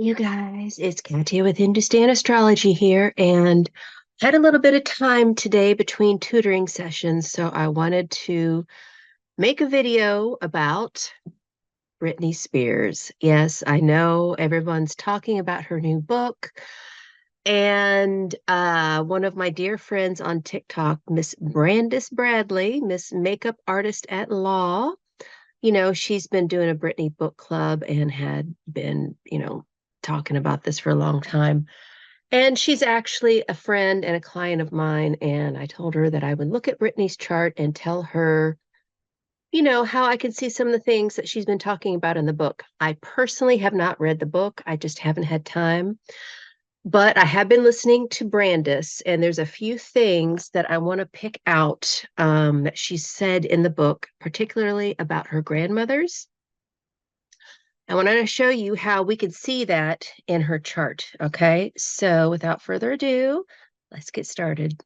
You guys, it's Katia with Hindustan Astrology here, and had a little bit of time today between tutoring sessions, so I wanted to make a video about Brittany Spears. Yes, I know everyone's talking about her new book, and one of my dear friends on TikTok, Miss Brandis Bradley, Miss Makeup Artist at Law, she's been doing a Brittany book club and had been, talking about this for a long time. And she's actually a friend and a client of mine. And I told her that I would look at Brittany's chart and tell her, how I can see some of the things that she's been talking about in the book. I personally have not read the book, I just haven't had time. But I have been listening to Brandis, and there's a few things that I want to pick out that she said in the book, particularly about her grandmothers. I want to show you how we can see that in her chart. Okay, so without further ado, let's get started.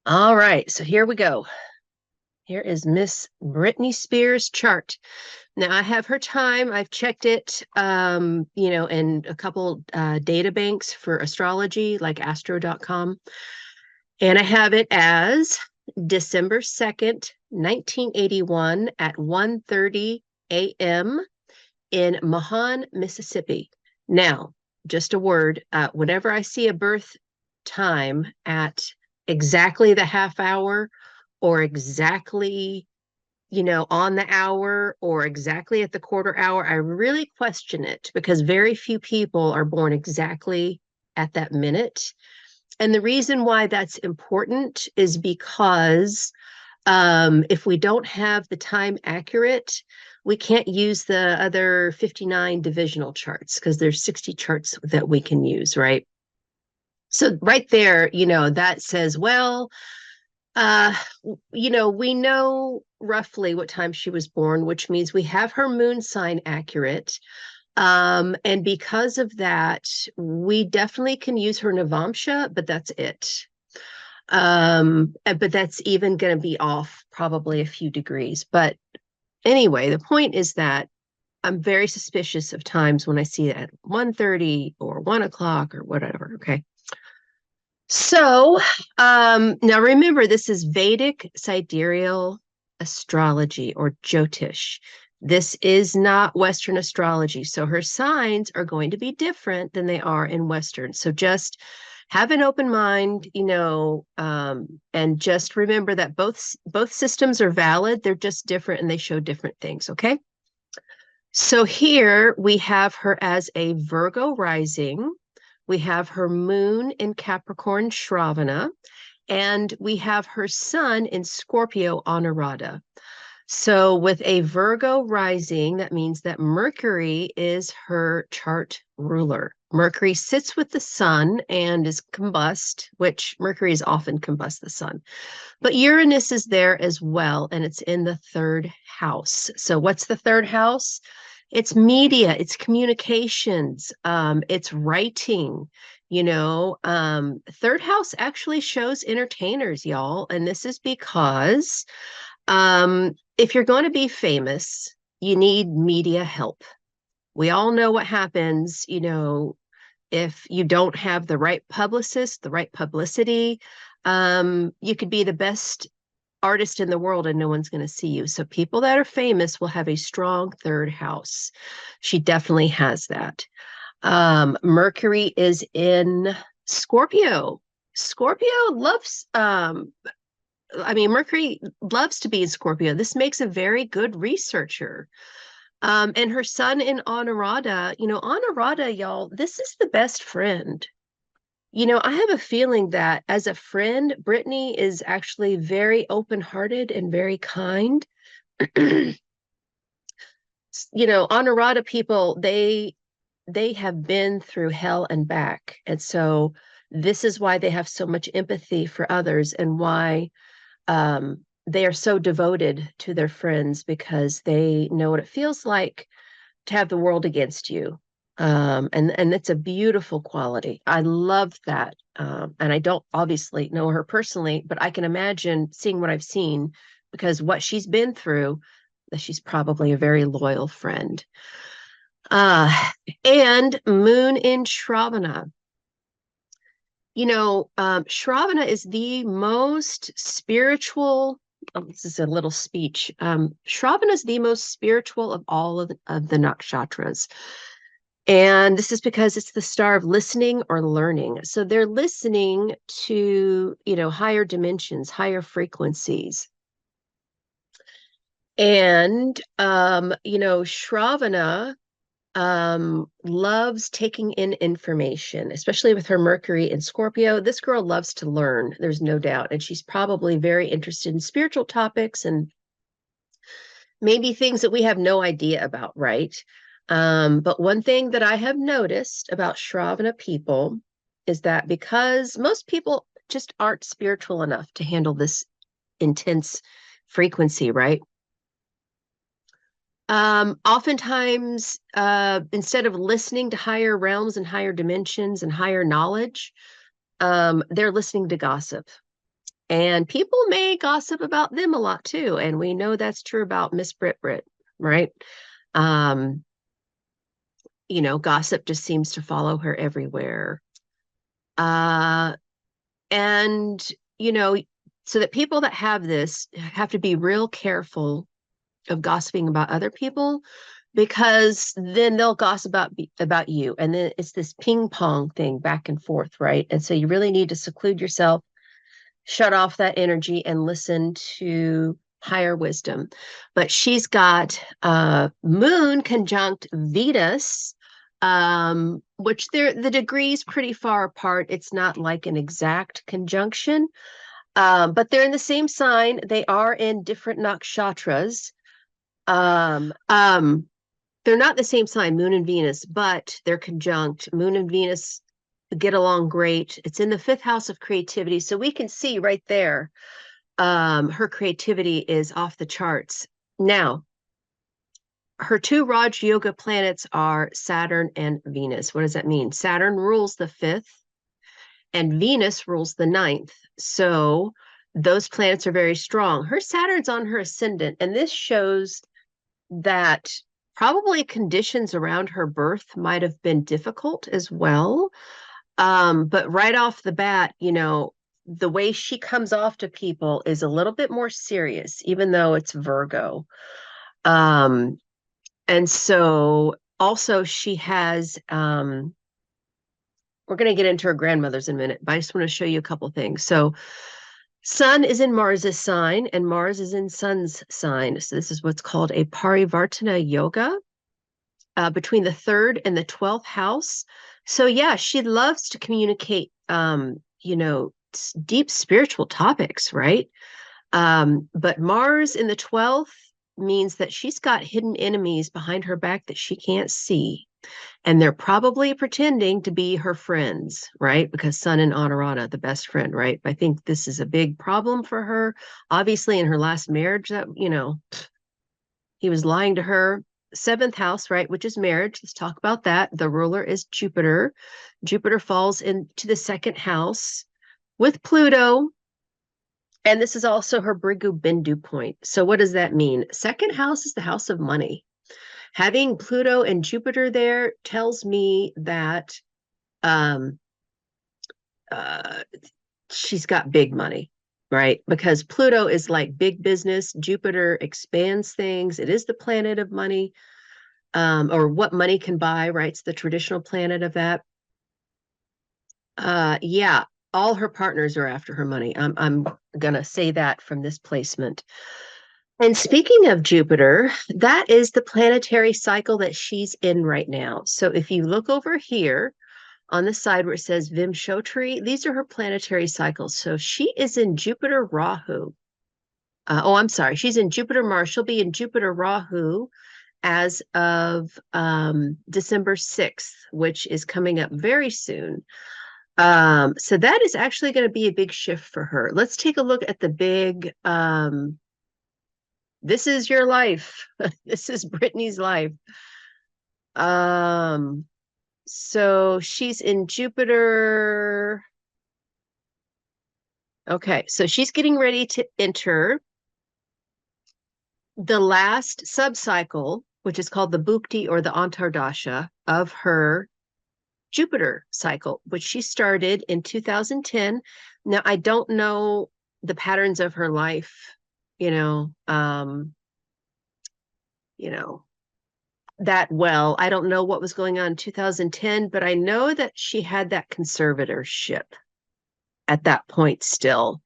All right, so here we go. Here is Miss Brittany Spears' chart. Now I have her time. I've checked it, in a couple data banks for astrology, like astro.com. And I have it as December 2nd, 1981 at 1:30 a.m. in Mahan, Mississippi. Now, just a word, whenever I see a birth time at exactly the half hour or exactly, on the hour or exactly at the quarter hour, I really question it because very few people are born exactly at that minute. And the reason why that's important is because if we don't have the time accurate, we can't use the other 59 divisional charts because there's 60 charts that we can use, right? So right there, that says, well, we know roughly what time she was born, which means we have her moon sign accurate. And because of that, we definitely can use her Navamsha, but that's it. But that's even going to be off probably a few degrees. But anyway, the point is that I'm very suspicious of times when I see it at 1:30 or 1 o'clock or whatever. Okay. So now remember, this is Vedic Sidereal Astrology or Jyotish. This is not Western astrology. So her signs are going to be different than they are in Western. So just have an open mind, and just remember that both systems are valid. They're just different and they show different things. Okay. So here we have her as a Virgo rising. We have her moon in Capricorn Shravana, and we have her sun in Scorpio Anurada. So with a Virgo rising, that means that Mercury is her chart ruler. Mercury sits with the sun and is combust, which Mercury is often combust the sun. But Uranus is there as well, and it's in the third house. So what's the third house? It's media, it's communications, it's writing, third house actually shows entertainers, y'all. And this is because if you're going to be famous, you need media help. We all know what happens, if you don't have the right publicist, the right publicity. You could be the best artist in the world and no one's going to see you. So people that are famous will have a strong third house. She definitely has that. Mercury is in Scorpio. Scorpio loves, Mercury loves to be in Scorpio. This makes a very good researcher. And her sun in Anurada, Anurada, y'all, this is the best friend. I have a feeling that as a friend, Brittany is actually very open-hearted and very kind. Anurada people, they have been through hell and back. And so this is why they have so much empathy for others and why they are so devoted to their friends because they know what it feels like to have the world against you. And it's a beautiful quality. I love that. And I don't obviously know her personally, but I can imagine seeing what I've seen because what she's been through, that she's probably a very loyal friend. and moon in Shravana. Shravana is the most spiritual. Oh, this is a little speech. Shravana is the most spiritual of all of the nakshatras. And this is because it's the star of listening or learning. So they're listening to, higher dimensions, higher frequencies. And, Shravana loves taking in information, especially with her Mercury in Scorpio. This girl loves to learn, there's no doubt. And she's probably very interested in spiritual topics and maybe things that we have no idea about, right? But one thing that I have noticed about Shravana people is that because most people just aren't spiritual enough to handle this intense frequency, right? Oftentimes, instead of listening to higher realms and higher dimensions and higher knowledge, they're listening to gossip. And people may gossip about them a lot too. And we know that's true about Miss Brit, right? Um, Gossip just seems to follow her everywhere. And, so that people that have this have to be real careful of gossiping about other people, because then they'll gossip about you, and then it's this ping pong thing back and forth, right? And so you really need to seclude yourself, shut off that energy, and listen to higher wisdom. But she's got moon conjunct Venus, which the degrees pretty far apart. It's not like an exact conjunction, but they're in the same sign. They are in different nakshatras. Um, um, they're not the same sign, Moon and Venus, but they're conjunct. Moon and Venus get along great. It's in the fifth house of creativity. So we can see right there, her creativity is off the charts. Now, her two Raj Yoga planets are Saturn and Venus. What does that mean? Saturn rules the fifth and Venus rules the ninth. So those planets are very strong. Her Saturn's on her ascendant, and this shows that probably conditions around her birth might have been difficult as well. But right off the bat, the way she comes off to people is a little bit more serious, even though it's Virgo. And so also she has, we're going to get into her grandmother's in a minute, but I just want to show you a couple things. So Sun is in Mars's sign, and Mars is in Sun's sign. So this is what's called a Parivartana Yoga, between the third and the 12th house. So yeah, she loves to communicate, deep spiritual topics, right? But Mars in the 12th means that she's got hidden enemies behind her back that she can't see. And they're probably pretending to be her friends, right? Because Sun and Anurata, the best friend, right? I think this is a big problem for her. Obviously, in her last marriage, that, he was lying to her. Seventh house, right, which is marriage. Let's talk about that. The ruler is Jupiter. Jupiter falls into the second house with Pluto. And this is also her Brigu Bindu point. So what does that mean? Second house is the house of money. Having Pluto and Jupiter there tells me that she's got big money, right? Because Pluto is like big business. Jupiter expands things. It is the planet of money, or what money can buy, right? It's the traditional planet of that. Yeah, all her partners are after her money. I'm gonna say that from this placement. And speaking of Jupiter, that is the planetary cycle that she's in right now. So if you look over here on the side where it says Vimshotri, these are her planetary cycles. So she is in Jupiter Rahu. I'm sorry, she's in Jupiter Mars. She'll be in Jupiter Rahu as of December 6th, which is coming up very soon. So that is actually going to be a big shift for her. Let's take a look at the big, this is your life. This is Brittany's life. So she's in Jupiter. Okay, so she's getting ready to enter the last subcycle which is called the Bhukti or the Antardasha of her Jupiter cycle, which she started in 2010. Now, I don't know the patterns of her life, you know, um, you know, that well. I don't know what was going on in 2010, but I know that she had that conservatorship at that point still.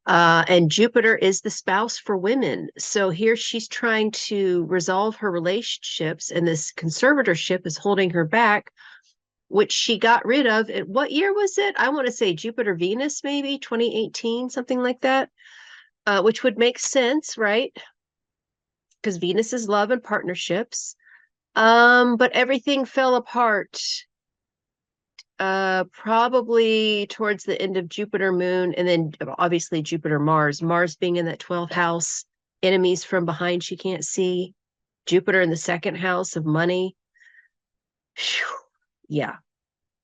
And Jupiter is the spouse for women. So here she's trying to resolve her relationships, and this conservatorship is holding her back, which she got rid of. What year was it? I want to say Jupiter Venus, maybe 2018, something like that, which would make sense, right? Because Venus is love and partnerships. But everything fell apart probably towards the end of Jupiter Moon, and then obviously Jupiter Mars being in that 12th house, enemies from behind she can't see, Jupiter in the second house of money. Whew. Yeah,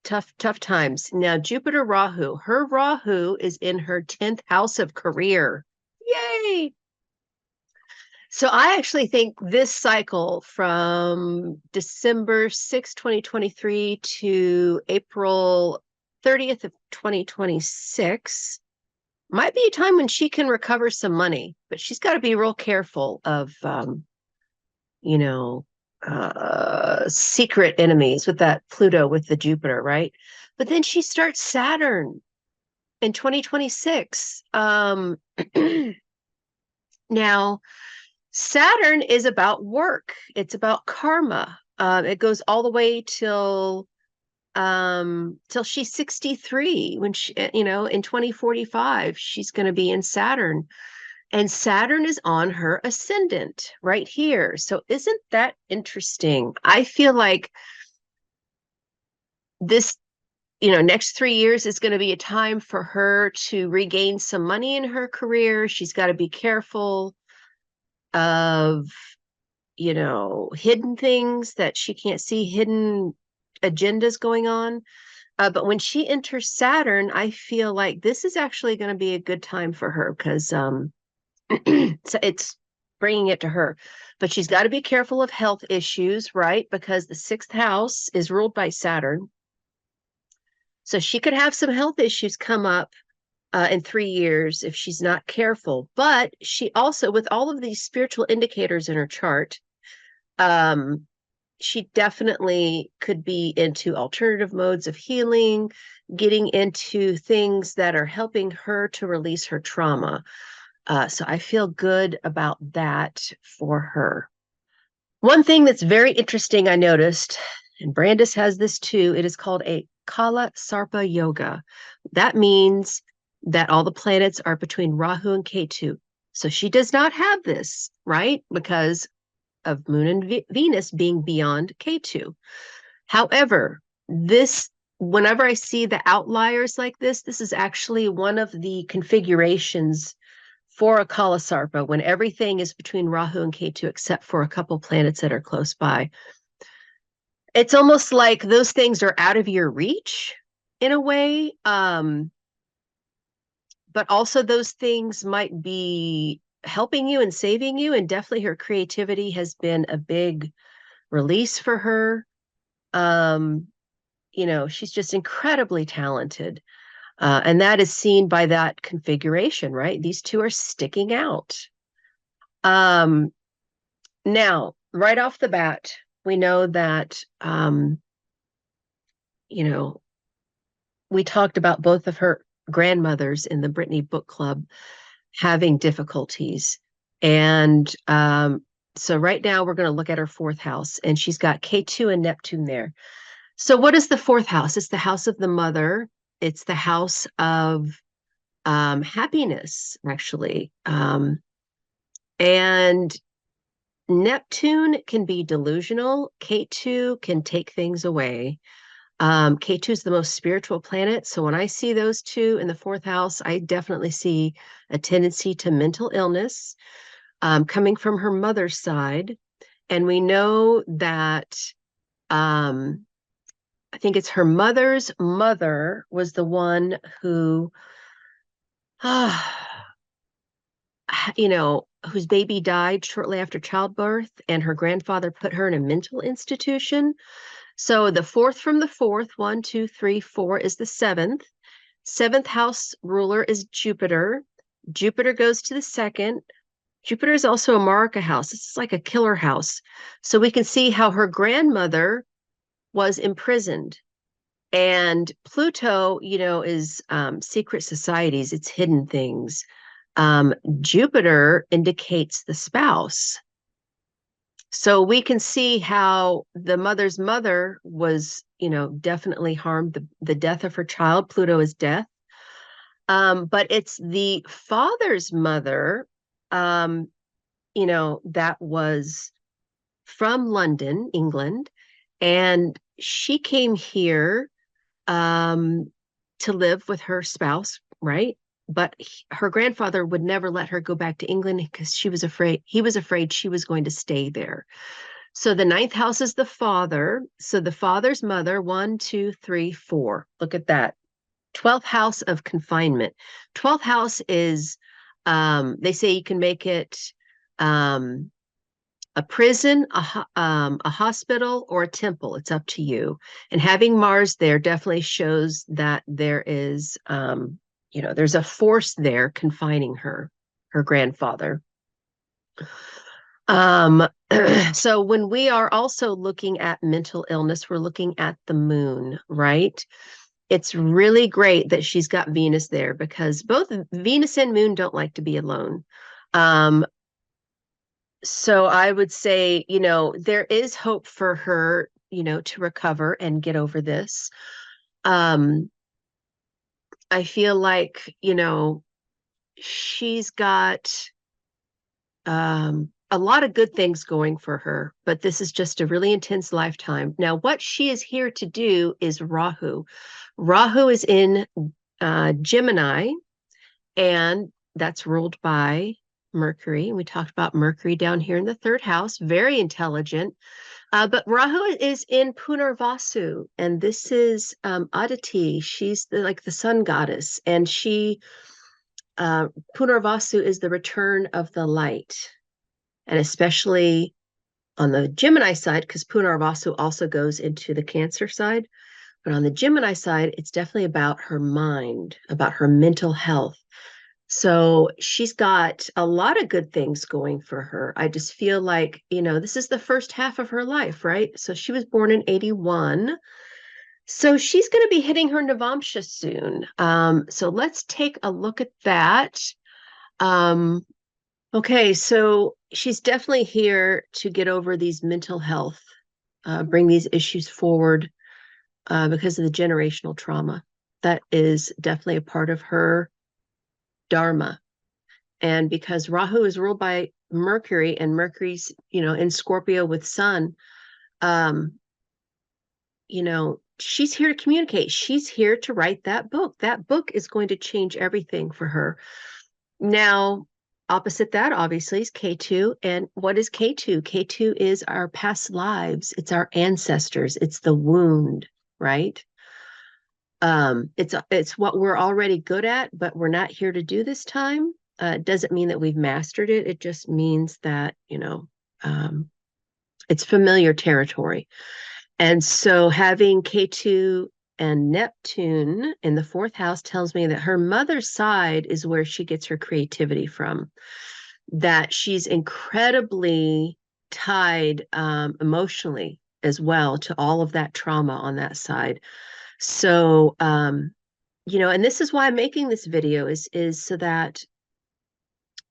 tough times. Now Jupiter Rahu, her Rahu is in her 10th house of career. Yay. So I actually think this cycle from December 6, 2023 to April 30th of 2026 might be a time when she can recover some money, but she's got to be real careful of, you know, secret enemies with that Pluto with the Jupiter, right? But then she starts Saturn in 2026. Now, Saturn is about work. It's about karma. It goes all the way till she's 63. When she, in 2045, she's going to be in Saturn, and Saturn is on her ascendant right here. So isn't that interesting? I feel like this, next 3 years is going to be a time for her to regain some money in her career. She's got to be careful of hidden things that she can't see, hidden agendas going on. But when she enters Saturn, I feel like this is actually going to be a good time for her because so it's bringing it to her. But she's got to be careful of health issues, right? Because the 6th house is ruled by Saturn. So she could have some health issues come up in 3 years if she's not careful. But she also, with all of these spiritual indicators in her chart, she definitely could be into alternative modes of healing, getting into things that are helping her to release her trauma. So I feel good about that for her. One thing that's very interesting I noticed, and Brandis has this too, it is called a Kala Sarpa Yoga. That means that all the planets are between Rahu and Ketu. So she does not have this, right? Because of Moon and Venus being beyond Ketu. However, whenever I see the outliers like this is actually one of the configurations for a Kalasarpa, when everything is between Rahu and Ketu except for a couple planets that are close by. It's almost like those things are out of your reach in a way. But also those things might be helping you and saving you. And definitely her creativity has been a big release for her. She's just incredibly talented. And that is seen by that configuration, right? These two are sticking out. Now, right off the bat, we know that, we talked about both of her grandmothers in the Britney book club having difficulties. And so right now we're going to look at her 4th house, and she's got K2 and Neptune there. So what is the 4th house? It's the house of the mother. It's the house of happiness, actually. And Neptune can be delusional. K2 can take things away. K2 is the most spiritual planet. So when I see those two in the 4th house, I definitely see a tendency to mental illness coming from her mother's side. And we know that I think it's her mother's mother was the one who, whose baby died shortly after childbirth, and her grandfather put her in a mental institution. So the fourth from the fourth, 1, 2, 3, 4 is the seventh. Seventh house ruler is Jupiter. Jupiter goes to the second. Jupiter is also a Marika house. This is like a killer house. So we can see how her grandmother was imprisoned. And Pluto, is secret societies, it's hidden things. Jupiter indicates the spouse. So we can see how the mother's mother was, definitely harmed. The death of her child, Pluto is death. But it's the father's mother, that was from London, England, and she came here to live with her spouse, right? But her grandfather would never let her go back to England because he was afraid she was going to stay there. So the ninth house is the father. So the father's mother, 1, 2, 3, 4. Look at that. 12th house of confinement. 12th house is, they say you can make it a prison, a hospital, or a temple. It's up to you. And having Mars there definitely shows that there is, there's a force there confining her grandfather. So when we are also looking at mental illness, we're looking at the moon, right? It's really great that she's got Venus there because both Venus and moon don't like to be alone. So I would say, there is hope for her, to recover and get over this. I feel like, she's got a lot of good things going for her, but this is just a really intense lifetime. Now, what she is here to do is Rahu. Rahu is in Gemini, and that's ruled by Mercury. We talked about Mercury down here in the third house, very intelligent. But Rahu is in Punarvasu, and this is Aditi. She's like the sun goddess, and Punarvasu is the return of the light, and especially on the Gemini side, because Punarvasu also goes into the Cancer side. But on the Gemini side, it's definitely about her mind, about her mental health. So she's got a lot of good things going for her. I just feel like, this is the first half of her life, right? So she was born in 81. So she's going to be hitting her Navamsha soon. So let's take a look at that. Okay, so she's definitely here to get over these mental health, bring these issues forward because of the generational trauma. That is definitely a part of her Dharma. And because Rahu is ruled by Mercury, and Mercury's, in Scorpio with Sun, she's here to communicate. She's here to write that book. That book is going to change everything for her. Now, opposite that, obviously, is K2. And what is K2? K2 is our past lives. It's our ancestors. It's the wound, right? It's what we're already good at, but we're not here to do this time. It doesn't mean that we've mastered it. It just means that, it's familiar territory. And so having K2 and Neptune in the fourth house tells me that her mother's side is where she gets her creativity from, that she's incredibly tied emotionally as well to all of that trauma on that side. So, and this is why I'm making this video is so that,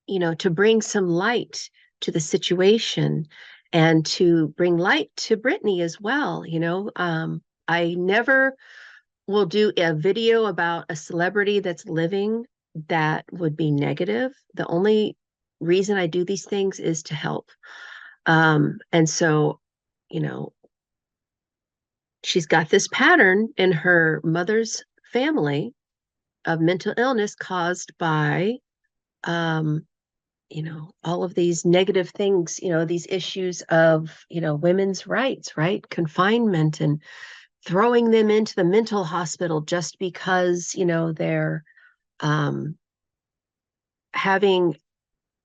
to bring some light to the situation and to bring light to Britney as well. I never will do a video about a celebrity that's living that would be negative. The only reason I do these things is to help. And so, she's got this pattern in her mother's family of mental illness caused by, all of these negative things, these issues of, women's rights, right? Confinement and throwing them into the mental hospital just because, they're having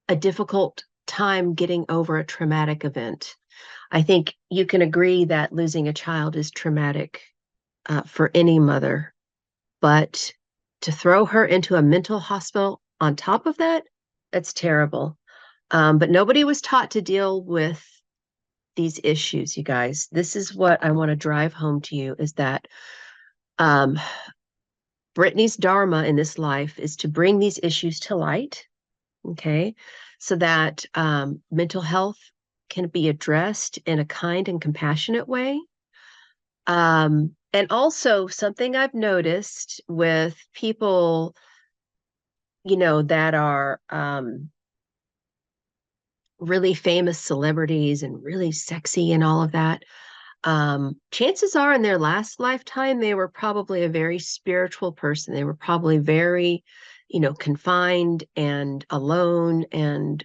a difficult time getting over a traumatic event. I think you can agree that losing a child is traumatic for any mother, but to throw her into a mental hospital on top of that, that's terrible. But nobody was taught to deal with these issues, you guys. This is what I want to drive home to you is that um, Brittany's Dharma in this life is to bring these issues to light, okay, so that mental health can be addressed in a kind and compassionate way. And also, something I've noticed with people, that are really famous celebrities and really sexy and all of that, chances are in their last lifetime, they were probably a very spiritual person. They were probably very, confined and alone and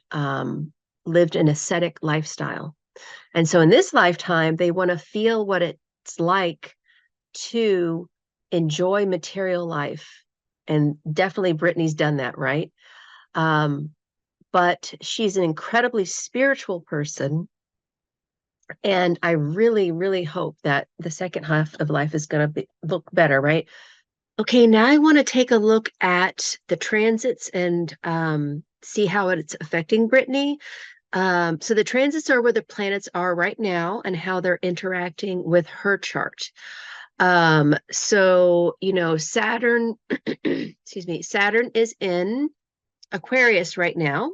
lived an ascetic lifestyle. And so in this lifetime, they want to feel what it's like to enjoy material life. And definitely Brittany's done that, right? Um, but she's an incredibly spiritual person. And I really, really hope that the second half of life is going to look better, right? Okay, now I want to take a look at the transits and see how it's affecting Brittany. So the transits are where the planets are right now and how they're interacting with her chart. So, Saturn, excuse me, Saturn is in Aquarius right now.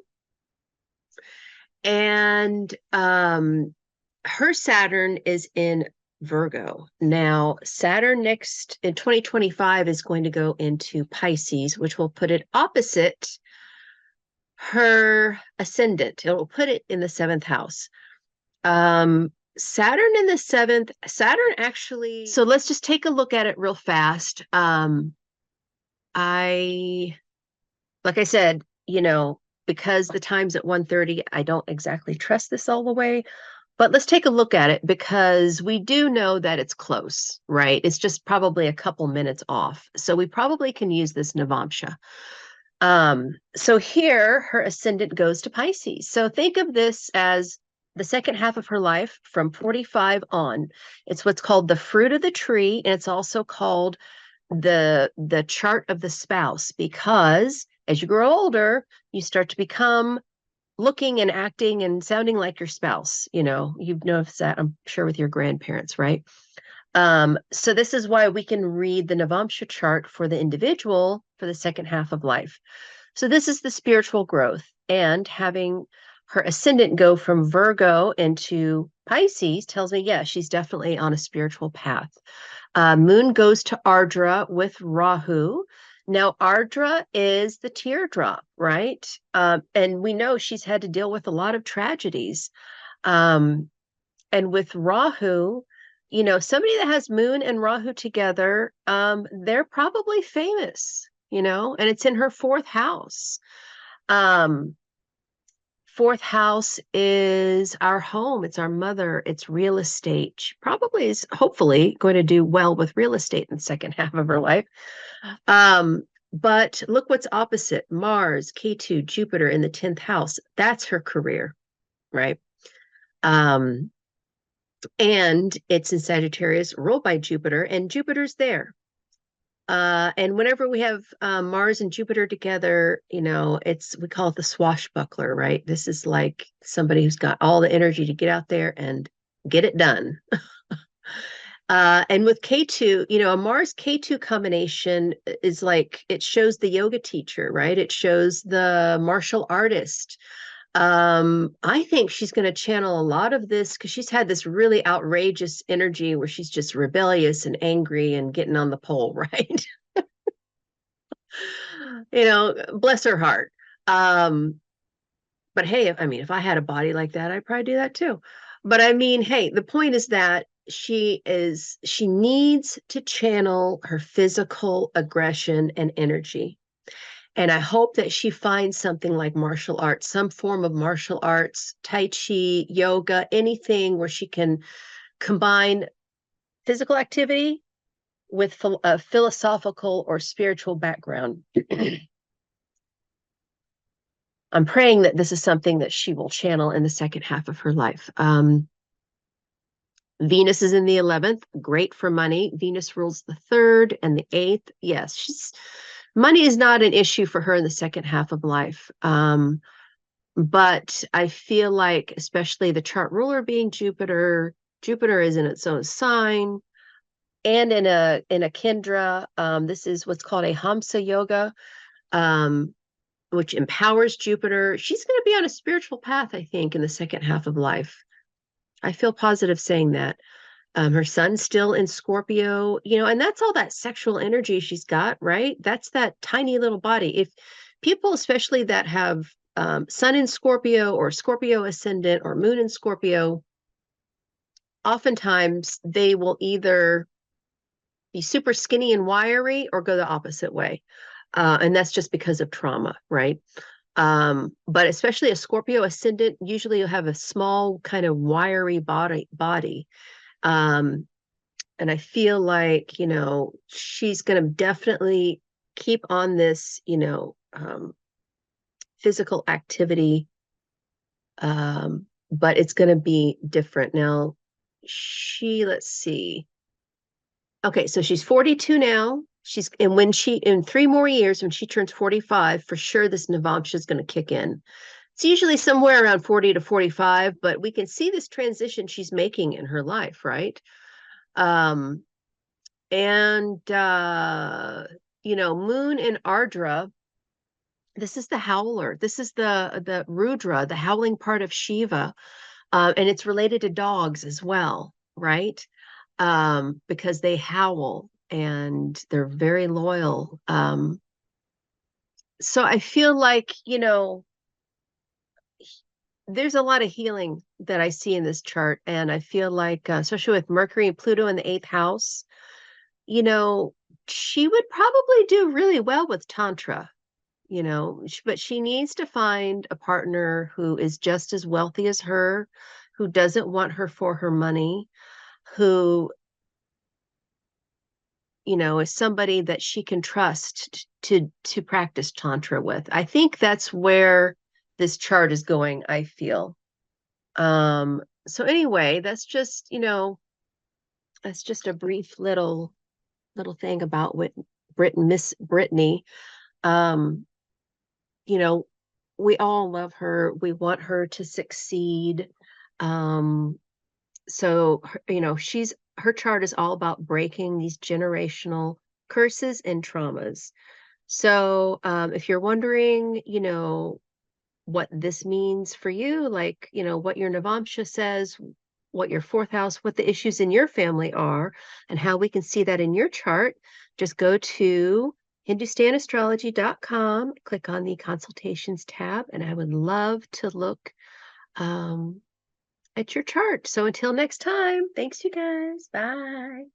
And her Saturn is in Virgo. Now, Saturn next in 2025 is going to go into Pisces, which will put it opposite her ascendant. It will put it in the seventh house. Saturn in the seventh, Saturn actually, so let's just take a look at it real fast. Like I said, because the time's at 1:30, I don't exactly trust this all the way. But let's take a look at it because we do know that it's close, right? It's just probably a couple minutes off. So we probably can use this Navamsha. So here her ascendant goes to Pisces. So think of this as the second half of her life from 45 on. It's what's called the fruit of the tree, and it's also called the chart of the spouse, because as you grow older, you start to become looking and acting and sounding like your spouse. You've noticed that, I'm sure, with your grandparents, right? So this is why we can read the Navamsha chart for the individual for the second half of life. So this is the spiritual growth, and having her ascendant go from Virgo into Pisces tells me, yeah, she's definitely on a spiritual path. Moon goes to Ardra with Rahu. Now, Ardra is the teardrop, right? And we know she's had to deal with a lot of tragedies. And with Rahu, somebody that has Moon and Rahu together, they're probably famous, and it's in her fourth house. Fourth house is our home. It's our mother. It's real estate. She probably is hopefully going to do well with real estate in the second half of her life. But look what's opposite. Mars, K2, Jupiter in the 10th house. That's her career, right? And it's in Sagittarius, ruled by Jupiter, and Jupiter's there. And whenever we have Mars and Jupiter together, we call it the swashbuckler, right? This is like somebody who's got all the energy to get out there and get it done. And with K2, a Mars K2 combination is like, it shows the yoga teacher, right? It shows the martial artist. I think she's going to channel a lot of this because she's had this really outrageous energy where she's just rebellious and angry and getting on the pole, right? Bless her heart. But hey, if I had a body like that, I'd probably do that too. But hey, the point is that she needs to channel her physical aggression and energy. And I hope that she finds something like martial arts, some form of martial arts, Tai Chi, yoga, anything where she can combine physical activity with a philosophical or spiritual background. I'm praying that this is something that she will channel in the second half of her life. Venus is in the 11th, great for money. Venus rules the 3rd and the 8th. Yes, money is not an issue for her in the second half of life. But I feel like, especially the chart ruler being Jupiter, Jupiter is in its own sign and in a Kendra. This is what's called a Hamsa Yoga, which empowers Jupiter. She's going to be on a spiritual path, I think, in the second half of life. I feel positive saying that. Her son's still in Scorpio, and that's all that sexual energy she's got, right? That's that tiny little body. If people, especially that have sun in Scorpio or Scorpio ascendant or moon in Scorpio, oftentimes they will either be super skinny and wiry or go the opposite way. And that's just because of trauma, right? But especially a Scorpio ascendant, usually you'll have a small kind of wiry body. And I feel like, she's going to definitely keep on this, physical activity. But it's going to be different. Now, let's see. Okay, so she's 42 now. In 3 more years, when she turns 45, for sure this Navamsha is going to kick in. It's usually somewhere around 40 to 45, but we can see this transition she's making in her life, right? And Moon in Ardra, this is the howler. This is the Rudra, the howling part of Shiva. And it's related to dogs as well, right? Because they howl and they're very loyal. So I feel like, there's a lot of healing that I see in this chart. And I feel like, especially with Mercury and Pluto in the 8th house, she would probably do really well with Tantra, but she needs to find a partner who is just as wealthy as her, who doesn't want her for her money, who is somebody that she can trust to practice Tantra with. I think that's where this chart is going, I feel. So anyway, that's just a brief little thing about what Miss Brittany. We all love her. We want her to succeed. So her chart is all about breaking these generational curses and traumas. So if you're wondering, what this means for you, like, what your Navamsha says, what your 4th house, what the issues in your family are, and how we can see that in your chart, just go to HindustanAstrology.com, click on the consultations tab, and I would love to look at your chart. So until next time, thanks, you guys. Bye.